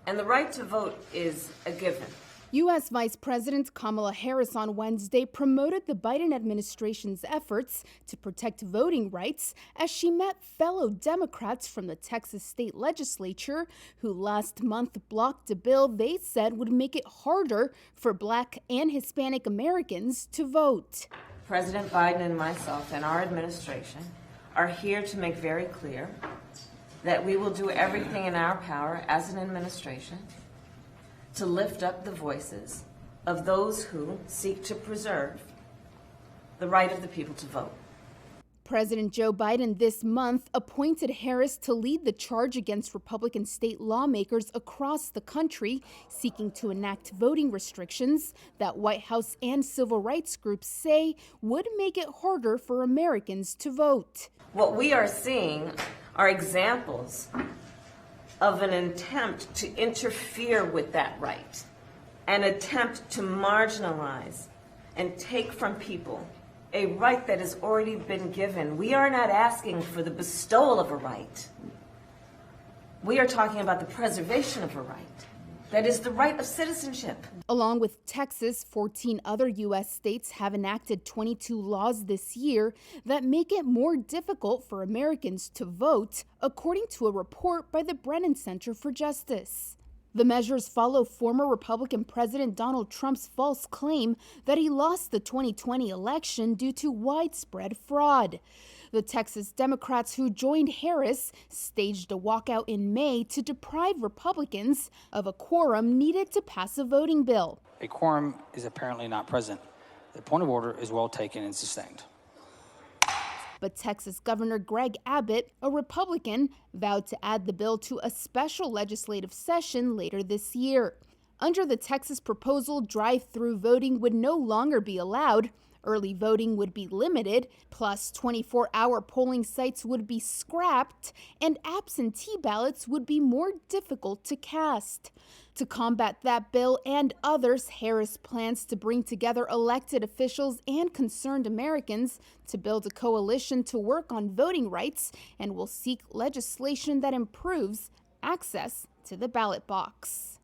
And the right to vote is a given. U.S. Vice President Kamala Harris on Wednesday promoted the Biden administration's efforts to protect voting rights as she met fellow Democrats from the Texas state legislature who last month blocked a bill they said would make it harder for Black and Hispanic Americans to vote. President Biden and myself and our administration are here to make very clear that we will do everything in our power as an administration to lift up the voices of those who seek to preserve the right of the people to vote. President Joe Biden this month appointed Harris to lead the charge against Republican state lawmakers across the country seeking to enact voting restrictions that White House and civil rights groups say would make it harder for Americans to vote. What we are seeing are examples of an attempt to interfere with that right, an attempt to marginalize and take from people a right that has already been given. We are not asking for the bestowal of a right. We are talking about the preservation of a right. That is the right of citizenship. Along with Texas, 14 other U.S. states have enacted 22 laws this year that make it more difficult for Americans to vote, according to a report by the Brennan Center for Justice. The measures follow former Republican President Donald Trump's false claim that he lost the 2020 election due to widespread fraud. The Texas Democrats who joined Harris staged a walkout in May to deprive Republicans of a quorum needed to pass a voting bill. A quorum is apparently not present. The point of order is well taken and sustained. But Texas Governor Greg Abbott, a Republican, vowed to add the bill to a special legislative session later this year. Under the Texas proposal, drive-through voting would no longer be allowed. Early voting would be limited, plus 24-hour polling sites would be scrapped, and absentee ballots would be more difficult to cast. To combat that bill and others, Harris plans to bring together elected officials and concerned Americans to build a coalition to work on voting rights and will seek legislation that improves access to the ballot box.